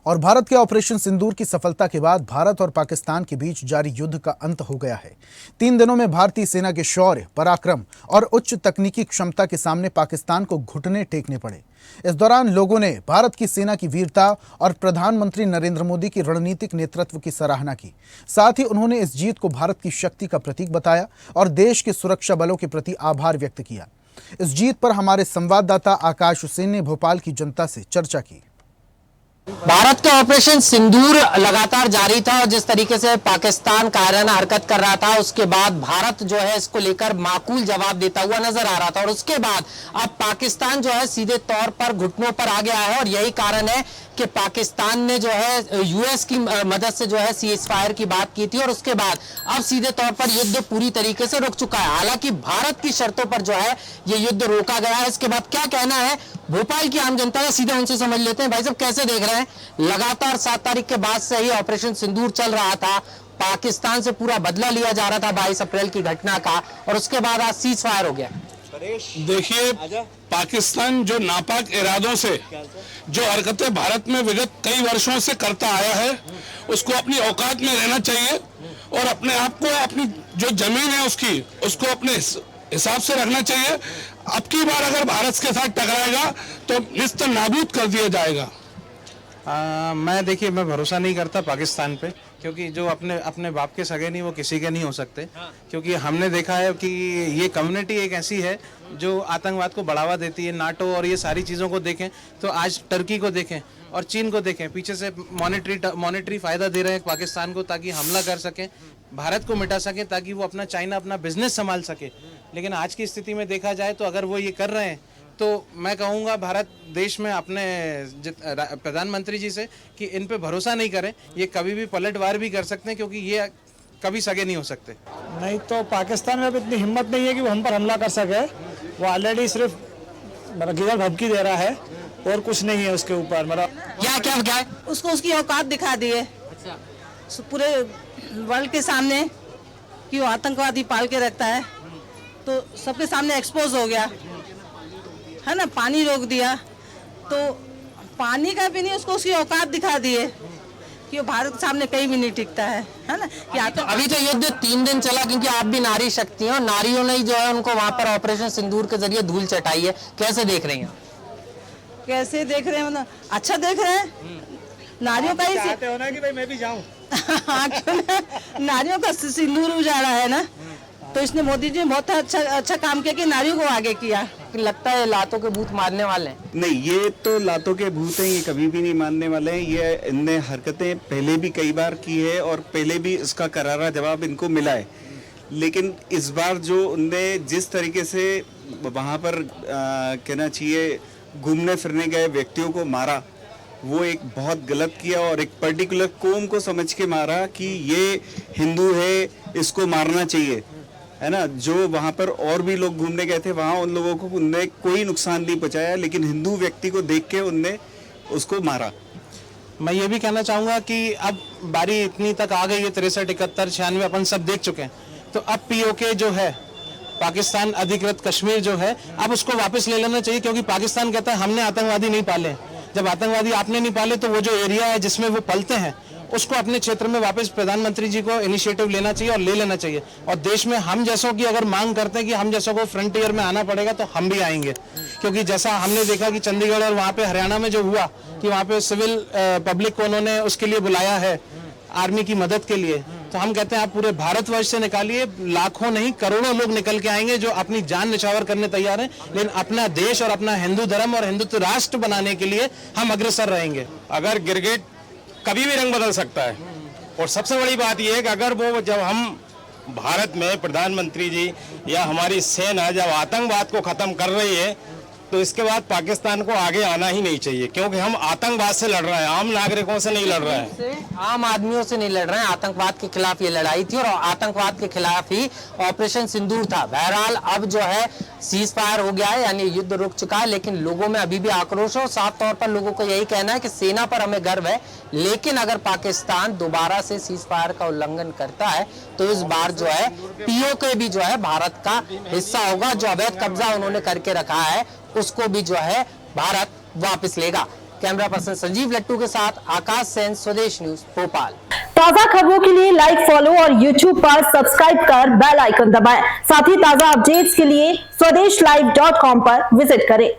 और भारत के ऑपरेशन सिंदूर की सफलता के बाद भारत और पाकिस्तान के बीच जारी युद्ध का अंत हो गया है। 3 दिनों में भारतीय सेना के शौर्य, पराक्रम और उच्च तकनीकी क्षमता के सामने पाकिस्तान को घुटने टेकने पड़े। इस दौरान लोगों ने भारत की सेना की वीरता और प्रधानमंत्री नरेंद्र मोदी की रणनीतिक नेतृत्व की सराहना की। साथ ही उन्होंने इस जीत को भारत की शक्ति का प्रतीक बताया और देश के सुरक्षा बलों के प्रति आभार व्यक्त किया। इस जीत पर हमारे संवाददाता आकाश हुसैन ने भोपाल की जनता से चर्चा की। भारत का ऑपरेशन सिंदूर लगातार जारी था और जिस तरीके से पाकिस्तान कायराना हरकत कर रहा था, उसके बाद भारत जो है इसको लेकर माकूल जवाब देता हुआ नजर आ रहा था। और उसके बाद अब पाकिस्तान जो है सीधे तौर पर घुटनों पर आ गया है और यही कारण है कि पाकिस्तान ने जो है यूएस की मदद से जो है सीज फायर की बात की थी और उसके बाद अब सीधे तौर पर युद्ध पूरी तरीके से रुक चुका है। हालांकि भारत की शर्तों पर जो है ये युद्ध रोका गया है। इसके बाद क्या कहना है भोपाल की आम जनता का, सीधे उनसे समझ लेते हैं। भाई साहब, कैसे देख रहे हैं? लगातार 7 तारीख के बाद से ही ऑपरेशन सिंदूर चल रहा था, पाकिस्तान से पूरा बदला लिया जा रहा था 22 अप्रैल की घटना का, और उसके बाद आज सीज फायर हो गया। देखिए, पाकिस्तान जो नापाक इरादों से जो हरकतें भारत में विगत कई वर्षों से करता आया है, उसको अपनी औकात में रहना चाहिए और अपने आप को, अपनी जो जमीन है उसको अपने हिसाब से रखना चाहिए। अब की बार अगर भारत के साथ टकराएगा तो निस्त नाबूद कर दिया जाएगा। मैं भरोसा नहीं करता पाकिस्तान पे, क्योंकि जो अपने बाप के सगे नहीं वो किसी के नहीं हो सकते। क्योंकि हमने देखा है कि ये कम्युनिटी एक ऐसी है जो आतंकवाद को बढ़ावा देती है। नाटो और ये सारी चीज़ों को देखें तो आज टर्की को देखें और चीन को देखें, पीछे से मॉनेटरी फ़ायदा दे रहे हैं पाकिस्तान को ताकि हमला कर सकें, भारत को मिटा सकें, ताकि वो अपना बिजनेस संभाल सके। लेकिन आज की स्थिति में देखा जाए तो अगर वो ये कर रहे हैं तो मैं कहूँगा भारत देश में अपने प्रधानमंत्री जी से कि इन पे भरोसा नहीं करें, ये कभी भी पलटवार भी कर सकते हैं, क्योंकि ये कभी सगे नहीं हो सकते। नहीं तो पाकिस्तान में अब इतनी हिम्मत नहीं है कि वो हम पर हमला कर सके। वो ऑलरेडी सिर्फ गिरर धमकी दे रहा है और कुछ नहीं है उसके ऊपर। क्या है? उसको उसकी औकात दिखा दी है पूरे वर्ल्ड के सामने कि वो आतंकवादी पाल के रखता है, तो सबके सामने एक्सपोज हो गया है ना। पानी रोक दिया तो पानी का भी नहीं, उसको उसकी औकात दिखा दी है कि वो भारत के सामने कहीं भी नहीं टिकता है ना। कि अभी तो युद्ध 3 दिन चला, क्योंकि आप भी नारी शक्ति हैं और नारियों ने जो है उनको वहां पर ऑपरेशन सिंदूर के जरिए धूल चटाई है। कैसे देख रही हैं? कैसे देख रहे हैं? मतलब अच्छा देख रहे हैं। नारियों का ही चाहते हो ना कि भाई मैं भी जाऊं। हाँ, क्यों ना? नारियों का सिंदूर उजाड़ा है ना, तो इसने मोदी जी ने बहुत अच्छा काम किया कि नारियों को आगे किया। लगता है लातों के भूत मारने वाले हैं। नहीं, ये तो लातों के भूत हैं, ये कभी भी नहीं मानने वाले हैं। ये इनने हरकतें पहले भी कई बार की है और पहले भी इसका करारा जवाब इनको मिला है। लेकिन इस बार जो उनने जिस तरीके से वहाँ पर कहना चाहिए घूमने फिरने गए व्यक्तियों को मारा, वो एक बहुत गलत किया और एक पर्टिकुलर कौम को समझ के मारा कि ये हिंदू है, इसको मारना चाहिए, है ना। जो वहाँ पर और भी लोग घूमने गए थे, वहाँ उन लोगों को उनने कोई नुकसान नहीं पहुँचाया, लेकिन हिंदू व्यक्ति को देख के उनने उसको मारा। मैं ये भी कहना चाहूँगा कि अब बारी इतनी तक आ गई है, 63, 71, 96 अपन सब देख चुके हैं। तो अब पीओके जो है, पाकिस्तान अधिकृत कश्मीर जो है, अब उसको वापस ले लेना चाहिए, क्योंकि पाकिस्तान कहता है हमने आतंकवादी नहीं पाले। जब आतंकवादी आपने नहीं पाले तो वो जो एरिया है जिसमें वो पलते हैं उसको अपने क्षेत्र में वापस प्रधानमंत्री जी को इनिशिएटिव लेना चाहिए और ले लेना चाहिए। और देश में हम जैसों की अगर मांग करते हैं कि हम जैसों को फ्रंटियर में आना पड़ेगा तो हम भी आएंगे, क्योंकि जैसा हमने देखा कि चंडीगढ़ और वहाँ पे हरियाणा में जो हुआ कि वहाँ पे सिविल पब्लिक को उन्होंने उसके लिए बुलाया है आर्मी की मदद के लिए। तो हम कहते हैं आप पूरे भारतवर्ष से निकालिए, लाखों नहीं करोड़ों लोग निकल के आएंगे जो अपनी जान निछावर करने तैयार हैं, लेकिन अपना देश और अपना हिंदू धर्म और हिंदुत्व राष्ट्र बनाने के लिए हम अग्रसर रहेंगे। अगर गिरगिट कभी भी रंग बदल सकता है, और सबसे बड़ी बात यह है कि अगर वो जब हम भारत में प्रधानमंत्री जी या हमारी सेना जब आतंकवाद को खत्म कर रही है, तो इसके बाद पाकिस्तान को आगे आना ही नहीं चाहिए, क्योंकि हम आतंकवाद से लड़ रहे हैं, आम नागरिकों से नहीं लड़ रहे हैं, आम आदमियों से नहीं लड़ रहे हैं। आतंकवाद के खिलाफ ये लड़ाई थी और आतंकवाद के खिलाफ ही ऑपरेशन सिंदूर था। बहरहाल अब जो है सीज फायर हो गया है, यानी युद्ध रुक चुका है, लेकिन लोगों में अभी भी आक्रोश है और साफ तौर पर लोगों को यही कहना है कि सेना पर हमें गर्व है, लेकिन अगर पाकिस्तान दोबारा से सीज फायर का उल्लंघन करता है तो इस बार जो है पीओके भी जो है भारत का हिस्सा होगा। जो अवैध कब्जा उन्होंने करके रखा है उसको भी जो है भारत वापस लेगा। कैमरा पर्सन संजीव लट्टू के साथ आकाश सेन, स्वदेश न्यूज, भोपाल। ताजा खबरों के लिए लाइक, फॉलो और YouTube पर सब्सक्राइब कर बेल आइकन दबाएं। साथ ही ताजा अपडेट्स के लिए SwadeshLive.com पर विजिट करें।